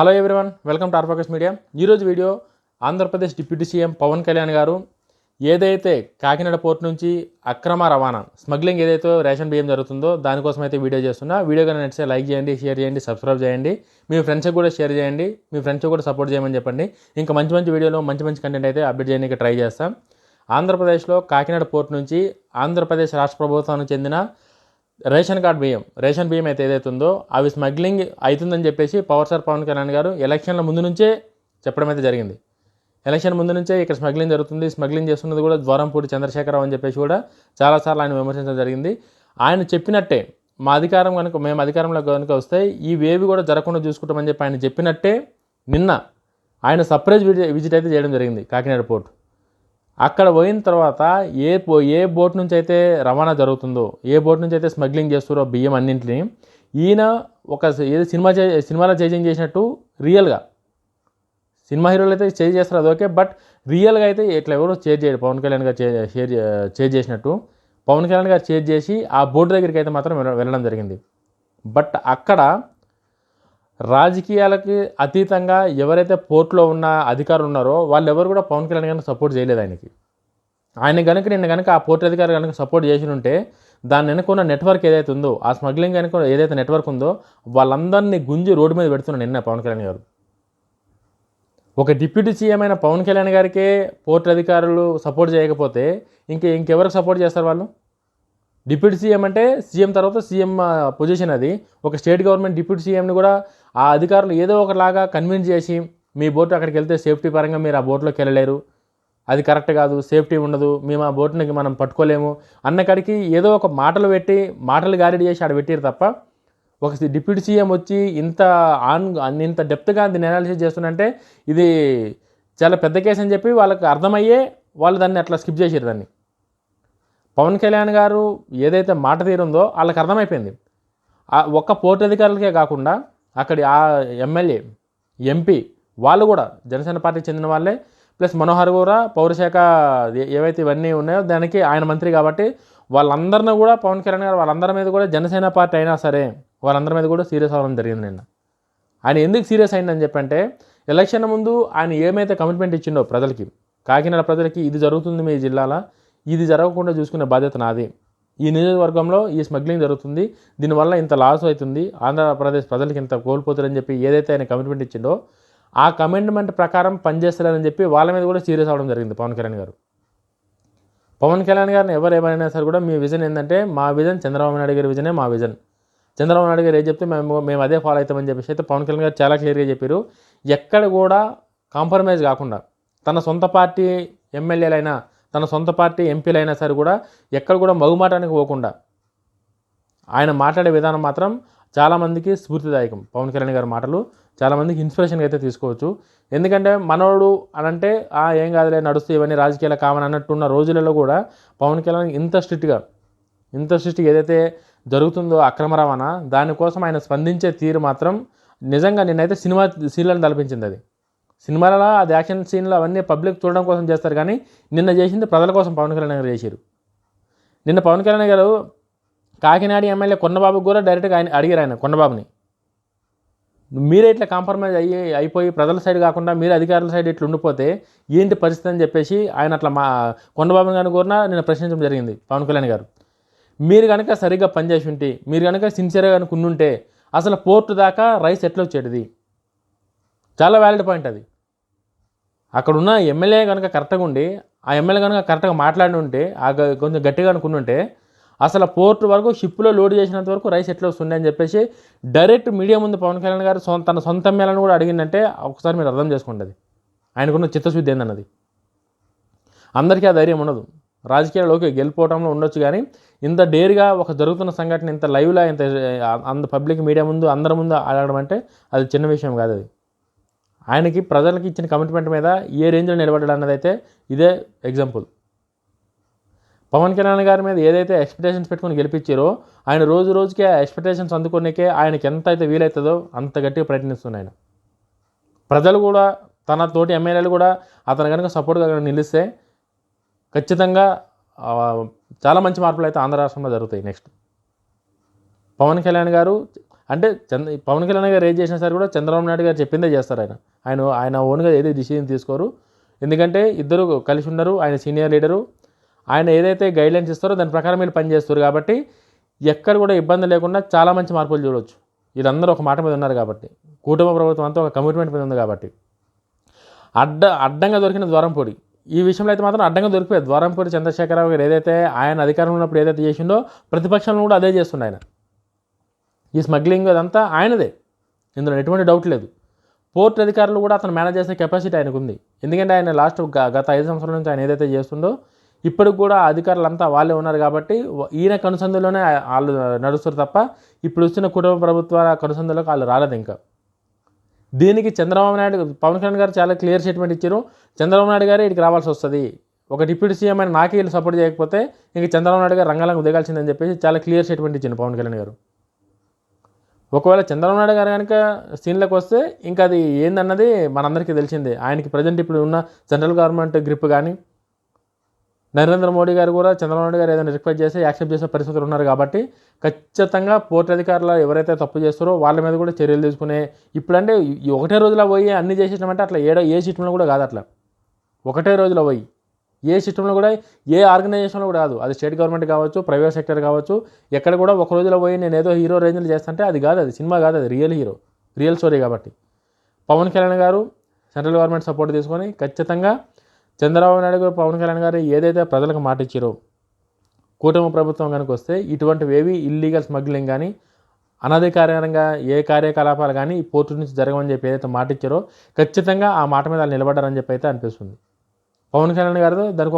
Hello everyone, welcome to R Focus media. ఈరోజు video Andhra Pradesh deputy CM Pawan Kalyan garu ఏదైతే Kakinada port నుంచి అక్రమ రవాణా స్మగ్లింగ్ ఏదైతే రేషన్ బియ్యం జరుగుతుందో దానికోసం అయితే వీడియో చేస్తున్నా. వీడియో కానీ నచ్చితే లైక్ చేయండి, షేర్ చేయండి, సబ్స్క్రైబ్ చేయండి. మీ ఫ్రెండ్స్కి కూడా షేర్ చేయండి, మీ ఫ్రెండ్స్కి కూడా సపోర్ట్ చేయమని చెప్పండి. ఇంకా మంచి మంచి వీడియోలో మంచి కంటెంట్ అయితే అప్డేట్ చేయడానికి ట్రై చేస్తాం. ఆంధ్రప్రదేశ్లో కాకినాడ పోర్ట్ నుంచి ఆంధ్రప్రదేశ్ రాష్ట్ర ప్రభుత్వానికి చెందిన రేషన్ బియ్యం అయితే ఏదైతే ఉందో అవి స్మగ్లింగ్ అవుతుందని చెప్పేసి పవన్ కళ్యాణ్ గారు ఎలక్షన్ల ముందు నుంచే చెప్పడం అయితే జరిగింది. ఎలక్షన్ ముందు నుంచే ఇక్కడ స్మగ్లింగ్ చేస్తున్నది కూడా ద్వారంపూడి చంద్రశేఖరరావు అని చెప్పేసి కూడా చాలాసార్లు ఆయన విమర్శించడం జరిగింది. ఆయన చెప్పినట్టే మేము అధికారంలో కనుక వస్తే ఇవేవి కూడా జరగకుండా చూసుకుంటామని చెప్పి ఆయన చెప్పినట్టే నిన్న ఆయన సర్ప్రైజ్ విజిట్ అయితే చేయడం జరిగింది కాకినాడ పోర్ట్. అక్కడ పోయిన తర్వాత ఏ బోట్ నుంచి అయితే రవాణా జరుగుతుందో, ఏ బోట్ నుంచి అయితే స్మగ్లింగ్ చేస్తారో బియ్యం అన్నింటినీ ఈయన ఏదో సినిమాలో చేంజ్ చేసినట్టు రియల్గా సినిమా హీరోలు అయితే చేంజ్ చేస్తారు, అది ఓకే. బట్ రియల్గా అయితే ఇట్లా ఎవరో చేంజ్ చేయరు. పవన్ కళ్యాణ్ గారు చేంజ్ చేసినట్టు పవన్ కళ్యాణ్ గారు చేంజ్ చేసి ఆ బోట్ దగ్గరికి అయితే మాత్రం వెళ్ళడం జరిగింది. బట్ అక్కడ రాజకీయాలకి అతీతంగా ఎవరైతే పోర్ట్లో ఉన్న అధికారులు ఉన్నారో వాళ్ళు ఎవరు కూడా పవన్ కళ్యాణ్ గారిని సపోర్ట్ చేయలేదు. నిన్న కనుక ఆ పోర్ట్ అధికారి కనుక సపోర్ట్ చేసి ఉంటే దాన్ని వెనుకున్న నెట్వర్క్ ఏదైతే ఉందో, ఆ స్మగ్లింగ్ కనుక ఏదైతే నెట్వర్క్ ఉందో వాళ్ళందరినీ గుంజి రోడ్డు మీద పెడుతున్నాడు నిన్న పవన్ కళ్యాణ్ గారు. ఒక డిప్యూటీ సీఎం అయిన పవన్ కళ్యాణ్ గారికే పోర్ట్ అధికారులు సపోర్ట్ చేయకపోతే ఇంకెవరికి సపోర్ట్ చేస్తారు వాళ్ళు? డిప్యూటీ సీఎం అంటే సీఎం తర్వాత సీఎం పొజిషన్ అది. ఒక స్టేట్ గవర్నమెంట్ డిప్యూటీ సీఎంని కూడా ఆ అధికారులు ఏదో ఒకలాగా కన్విన్స్ చేసి మీ బోటు అక్కడికి వెళ్తే సేఫ్టీ పరంగా మీరు ఆ బోట్లోకి వెళ్ళలేరు, అది కరెక్ట్ కాదు, సేఫ్టీ ఉండదు, మేము ఆ బోట్ని మనం పట్టుకోలేము అన్నకాడికి ఏదో ఒక మాటలు గారిడి చేసి ఆడ పెట్టారు తప్ప ఒక డిప్యూటీ సీఎం వచ్చి ఇంత డెప్త్గా దీన్ని అనాలిసిస్ చేస్తుందంటే ఇది చాలా పెద్ద కేసు అని చెప్పి వాళ్ళకి అర్థమయ్యే వాళ్ళు దాన్ని అట్లా స్కిప్ చేసారు. దాన్ని పవన్ కళ్యాణ్ గారు ఏదైతే మాట తీరుందో వాళ్ళకి అర్థమైపోయింది. ఒక్క పోర్టు అధికారులకే కాకుండా అక్కడి ఆ ఎమ్మెల్యే, ఎంపీ వాళ్ళు కూడా జనసేన పార్టీకి చెందిన వాళ్ళే, ప్లస్ మనోహర్ కూడా పౌరశాఖ ఏవైతే ఇవన్నీ ఉన్నాయో దానికి ఆయన మంత్రి కాబట్టి వాళ్ళందరినీ కూడా పవన్ కళ్యాణ్ గారు వాళ్ళందరి మీద కూడా జనసేన పార్టీ అయినా సరే వాళ్ళందరి మీద కూడా సీరియస్ అవ్వడం జరిగింది. నిన్న ఆయన ఎందుకు సీరియస్ అయిందని చెప్పంటే ఎలక్షన్ ముందు ఆయన ఏమైతే కమిట్మెంట్ ఇచ్చిండో ప్రజలకి, కాకినాడ ప్రజలకి ఇది జరుగుతుంది మీ జిల్లాలో, ఇది జరగకుండా చూసుకునే బాధ్యత నాది, ఈ నియోజకవర్గంలో ఈ స్మగ్లింగ్ జరుగుతుంది, దీనివల్ల ఇంత లాస్ అవుతుంది, ఆంధ్రప్రదేశ్ ప్రజలకి ఇంత కోల్పోతారని చెప్పి ఏదైతే ఆయన కమిట్మెంట్ ఇచ్చిండో ఆ కమిట్మెంట్ ప్రకారం పనిచేస్తారని చెప్పి వాళ్ళ మీద కూడా సీరియస్ అవ్వడం జరిగింది పవన్ కళ్యాణ్ గారు. పవన్ కళ్యాణ్ గారిని ఎవరేమైనా సరే కూడా మీ విజన్ ఏంటంటే మా విజన్ చంద్రబాబు నాయుడు గారి విజనే మా విజన్, చంద్రబాబు నాయుడు గారు ఏం చెప్తే మేము అదే ఫాలో అవుతామని చెప్పేసి అయితే పవన్ కళ్యాణ్ గారు చాలా క్లియర్గా చెప్పారు. ఎక్కడ కూడా కాంప్రమైజ్ కాకుండా తన సొంత పార్టీ ఎమ్మెల్యేలైనా తన సొంత పార్టీ ఎంపీలైనా సరే కూడా ఎక్కడ కూడా మగుమాటానికి పోకుండా ఆయన మాట్లాడే విధానం మాత్రం చాలామందికి స్ఫూర్తిదాయకం. పవన్ కళ్యాణ్ గారి మాటలు చాలామందికి ఇన్స్పిరేషన్గా అయితే తీసుకోవచ్చు. ఎందుకంటే మనోడు అనంటే ఏం కాదులే నడుస్తూ ఇవన్నీ రాజకీయాల కామన్ అన్నట్టున్న రోజులలో కూడా పవన్ కళ్యాణ్ ఇంత స్ట్రిక్ట్గా ఏదైతే జరుగుతుందో అక్రమ రవాణా దానికోసం ఆయన స్పందించే తీరు మాత్రం నిజంగా నిన్నైతే సీన్లను తలపించింది. అది సినిమాలలో అది యాక్షన్ సీన్లు అవన్నీ పబ్లిక్ చూడడం కోసం చేస్తారు, కానీ నిన్న చేసింది ప్రజల కోసం పవన్ కళ్యాణ్ గారు చేశారు. నిన్న పవన్ కళ్యాణ్ గారు కాకినాడ ఎమ్మెల్యే కొండబాబుకి కూడా డైరెక్ట్గా అడిగారు ఆయన కొండబాబుని, మీరే ఇట్లా కాంప్రమైజ్ అయిపోయి ప్రజల సైడ్ కాకుండా మీరు అధికారుల సైడ్ ఇట్లా ఉండిపోతే ఏంటి పరిస్థితి అని చెప్పేసి ఆయన అట్లా కొండబాబుని గారిని కూడా నిన్న ప్రశ్నించడం జరిగింది పవన్ కళ్యాణ్ గారు. మీరు కనుక సరిగ్గా పనిచేసి ఉంటే, మీరు కనుక సిన్సియర్గా కనుక ఉండుంటే అసలు పోర్టు దాకా రైస్ ఎట్లా వచ్చేటిది? చాలా వ్యాలిడ్ పాయింట్ అది. అక్కడ ఉన్న ఎమ్మెల్యే కనుక కరెక్ట్గా ఉండి ఆ ఎమ్మెల్యే కనుక కరెక్ట్గా మాట్లాడి ఉంటే కొంచెం గట్టిగా అనుకుంటుంటే అసలు పోర్టు వరకు షిప్లో లోడ్ చేసినంత వరకు రైస్ ఎట్లా వస్తుంది అని చెప్పేసి డైరెక్ట్ మీడియా ముందు పవన్ కళ్యాణ్ గారు తన సొంత ఎమ్మెల్యేలను కూడా అడిగిందంటే ఒకసారి మీరు అర్థం చేసుకోండి అది ఆయనకున్న చిత్తశుద్ధి ఏందన్నది. అందరికీ ఆ ధైర్యం ఉండదు. రాజకీయాల్లోకి గెలిపోవడంలో ఉండొచ్చు, కానీ ఇంత డేర్గా ఒక జరుగుతున్న సంఘటన ఇంత లైవ్లా ఇంత పబ్లిక్ మీడియా ముందు అందరి ముందు అడగడం అంటే అది చిన్న విషయం కాదు. అది ఆయనకి ప్రజలకి ఇచ్చిన కమిట్మెంట్ మీద ఏ రేంజ్లో నిలబడ్డాడు అన్నది అయితే ఇదే ఎగ్జాంపుల్. పవన్ కళ్యాణ్ గారి మీద ఏదైతే ఎక్స్పెక్టేషన్స్ పెట్టుకుని గెలిపించారో ఆయన రోజుకే ఆ ఎక్స్పెక్టేషన్స్ అందుకునేకే ఆయనకి ఎంత అయితే వీలవుతుందో అంత గట్టిగా ప్రయత్నిస్తున్నాయి ఆయన. ప్రజలు కూడా తన తోటి ఎమ్మెల్యేలు కూడా అతను కనుక సపోర్ట్గా నిలిస్తే ఖచ్చితంగా చాలా మంచి మార్పులు అయితే ఆంధ్ర రాష్ట్రంలో జరుగుతాయి. నెక్స్ట్ పవన్ కళ్యాణ్ గారు అంటే పవన్ కళ్యాణ్ గారు ఏం చేసినా సరే కూడా చంద్రబాబు నాయుడు గారు చెప్పిందే చేస్తారు. ఆయన ఓన్గా ఏది డిసిజన్ తీసుకోరు. ఎందుకంటే ఇద్దరు కలిసి ఉన్నారు. ఆయన సీనియర్ లీడరు. ఆయన ఏదైతే గైడ్లైన్స్ ఇస్తారో దాని ప్రకారం వీళ్ళు పనిచేస్తారు కాబట్టి ఎక్కడ కూడా ఇబ్బంది లేకుండా చాలా మంచి మార్పులు చూడవచ్చు. వీళ్ళందరూ ఒక మాట మీద ఉన్నారు కాబట్టి, కూటమి ప్రభుత్వం అంతా ఒక కమిట్మెంట్ మీద ఉంది కాబట్టి. అడ్డంగా దొరికిన ద్వారంపూడి ఈ విషయంలో అయితే మాత్రం అడ్డంగా దొరికిపోయారు. ద్వారంపూడి చంద్రశేఖరరావు గారు ఏదైతే ఆయన అధికారంలో ఉన్నప్పుడు ఏదైతే చేసిండో ప్రతిపక్షంలో కూడా అదే చేస్తుండే ఆయన. ఈ స్మగ్లింగ్ అదంతా ఆయనదే, ఇందులో ఎటువంటి డౌట్ లేదు. పోర్ట్ అధికారులు కూడా అతను మేనేజ్ చేసే కెపాసిటీ ఆయనకు ఉంది. ఎందుకంటే ఆయన లాస్ట్ గత 5 సంవత్సరాల నుంచి ఆయన ఏదైతే చేస్తుండో ఇప్పటికి కూడా అధికారులంతా వాళ్ళే ఉన్నారు కాబట్టి ఈయన కనుసందులోనే వాళ్ళు నడుస్తారు తప్ప ఇప్పుడు వచ్చిన కుటుంబ ప్రభుత్వ కనుసందులోకి వాళ్ళు రాలేదు. ఇంకా దీనికి చంద్రబాబు నాయుడు, పవన్ కళ్యాణ్ గారు చాలా క్లియర్ స్టేట్మెంట్ ఇచ్చారు. చంద్రబాబు నాయుడు గారు ఇక్కడికి రావాల్సి వస్తుంది, ఒక డిప్యూటీ సీఎం అని నాకే వీళ్ళు సపోర్ట్ చేయకపోతే ఇంక చంద్రబాబు నాయుడు గారు రంగంలోకి దిగాల్సిందని చెప్పేసి చాలా క్లియర్ స్టేట్మెంట్ ఇచ్చింది పవన్ కళ్యాణ్ గారు. ఒకవేళ చంద్రబాబు నాయుడు గారు కనుక సీన్లోకి వస్తే ఇంకా అది ఏందన్నది మనందరికీ తెలిసిందే. ఆయనకి ప్రజెంట్ ఇప్పుడు ఉన్న సెంట్రల్ గవర్నమెంట్ గ్రిప్ కానీ, నరేంద్ర మోడీ గారు కూడా చంద్రబాబు నాయుడు గారు ఏదైనా రిక్వెస్ట్ చేస్తే యాక్సెప్ట్ చేసే పరిస్థితులు ఉన్నారు కాబట్టి ఖచ్చితంగా పోర్ట్ అధికారులు ఎవరైతే తప్పు చేస్తారో వాళ్ళ మీద కూడా చర్యలు తీసుకునే, ఇప్పుడంటే ఒకటే రోజులో పోయి అన్ని చేసేసినామంటే అట్లా ఏ సిస్టంలో కూడా కాదు. అట్లా ఒకటే రోజులో పోయి ఏ సిస్టంలో కూడా ఏ ఆర్గనైజేషన్లో కూడా కాదు. అది స్టేట్ గవర్నమెంట్ కావచ్చు, ప్రైవేట్ సెక్టర్ కావచ్చు, ఎక్కడ కూడా ఒక రోజులో పోయి నేను ఏదో హీరో రేంజ్లో చేస్తుంటే అది కాదు, అది సినిమా కాదు, అది రియల్ స్టోరీ. కాబట్టి పవన్ కళ్యాణ్ గారు సెంట్రల్ గవర్నమెంట్ సపోర్ట్ తీసుకొని ఖచ్చితంగా చంద్రబాబు నాయుడు గారు, పవన్ కళ్యాణ్ గారు ఏదైతే ప్రజలకు మాట ఇచ్చారో కూటమి ప్రభుత్వం కనుక వస్తే ఇటువంటివి ఏవి ఇల్లీగల్ స్మగ్లింగ్ కానీ అనధికారికంగా ఏ కార్యకలాపాలు కానీ ఈ పోర్టు నుంచి జరగమని చెప్పి ఏదైతే మాట ఇచ్చారో ఖచ్చితంగా ఆ మాట మీద వాళ్ళు నిలబడ్డారని చెప్పి అయితే అనిపిస్తుంది. పవన్ కళ్యాణ్ గారు దానికి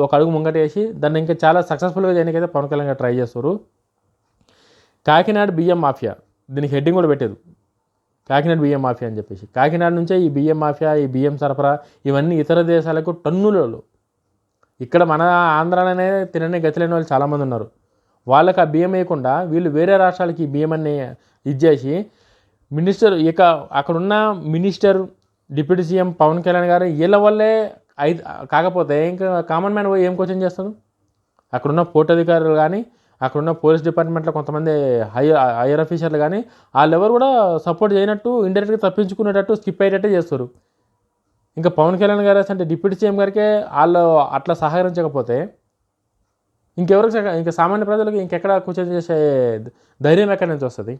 ఒక అడుగు ముంగట వేసి దాన్ని ఇంకా చాలా సక్సెస్ఫుల్గా చేయడానికైతే పవన్ కళ్యాణ్ గారు ట్రై చేస్తారు. కాకినాడ బియ్యం మాఫియా దీనికి హెడ్డింగ్ కూడా పెట్టారు, కాకినాడ బియ్యం మాఫియా అని చెప్పేసి. కాకినాడ నుంచే ఈ బియ్యం మాఫియా, ఈ బియ్యం సరఫరా ఇవన్నీ ఇతర దేశాలకు టన్నులలో, ఇక్కడ మన ఆంధ్రాలోనే తినని గతి లేని వాళ్ళు చాలామంది ఉన్నారు. వాళ్ళకి ఆ బియ్యం వేయకుండా వీళ్ళు వేరే రాష్ట్రాలకి ఈ బియ్యం అన్ని ఇచ్చేసి అక్కడున్న minister, deputy CM Pawan Kalyan గారు వీళ్ళ వల్లే కాకపోతే ఇంకా కామన్ మ్యాన్ పోయి ఏం క్వశ్చన్ చేస్తాడు? అక్కడున్న పోర్ట్ అధికారులు కానీ, అక్కడున్న పోలీస్ డిపార్ట్మెంట్లో కొంతమంది హైయర్ ఆఫీసర్లు కానీ వాళ్ళు ఎవరు కూడా సపోర్ట్ చేయనట్టు, ఇండైరెక్ట్గా తప్పించుకునేటట్టు, స్కిప్ అయ్యేటట్టే చేస్తారు. ఇంకా పవన్ కళ్యాణ్ గారు అంటే డిప్యూటీ సీఎం గారికే వాళ్ళు అట్లా సహకరించకపోతే ఇంకెవరికి, ఇంకా సామాన్య ప్రజలకు ఇంకెక్కడ కూర్చొని చేసే ధైర్యం ఎక్కడి నుంచి వస్తుంది?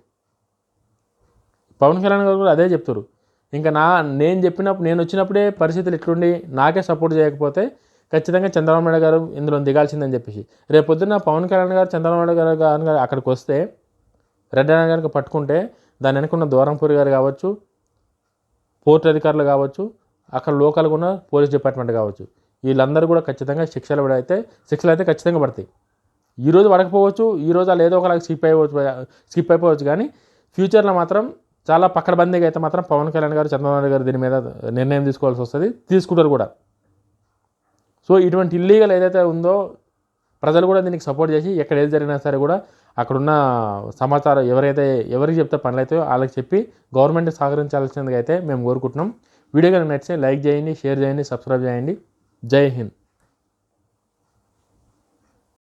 పవన్ కళ్యాణ్ గారు కూడా అదే చెప్తారు. ఇంకా నేను వచ్చినప్పుడే పరిస్థితులు ఇట్లుండి నాకే సపోర్ట్ చేయకపోతే ఖచ్చితంగా చంద్రబాబు నాయుడు గారు ఇందులో దిగాల్సిందని చెప్పేసి. రేపొద్దున పవన్ కళ్యాణ్ గారు చంద్రబాబు నాయుడు గారు అక్కడికి వస్తే రెడ్ హ్యాండ్ కనుక పట్టుకుంటే దాని వెనుకున్న ద్వారంపూరి గారు కావచ్చు, పోర్ట్ అధికారులు కావచ్చు, అక్కడ లోకల్గా ఉన్న పోలీస్ డిపార్ట్మెంట్ కావచ్చు, వీళ్ళందరూ కూడా ఖచ్చితంగా శిక్షలు అయితే ఖచ్చితంగా పడతాయి. ఈరోజు పడకపోవచ్చు, ఈరోజు వాళ్ళు ఏదో ఒకలాగా స్కిప్ అయిపోవచ్చు కానీ ఫ్యూచర్లో మాత్రం చాలా పక్కడబందీగా అయితే మాత్రం పవన్ కళ్యాణ్ గారు, చంద్రబాబు నాయుడు గారు దీని మీద నిర్ణయం తీసుకోవాల్సి వస్తుంది, తీసుకుంటారు కూడా. సో ఇటువంటి ఇల్లీగల్ ఏదైతే ఉందో ప్రజలు కూడా దీనికి సపోర్ట్ చేసి ఎక్కడ ఏది జరిగినా సరే కూడా అక్కడున్న సమాచారం ఎవరికి చెప్తే పనులు అవుతాయో వాళ్ళకి చెప్పి గవర్నమెంట్ సహకరించాల్సిందిగా అయితే మేము కోరుకుంటున్నాం. వీడియో కనుక నచ్చితే లైక్ చేయండి, షేర్ చేయండి, సబ్స్క్రైబ్ చేయండి. జై హింద్.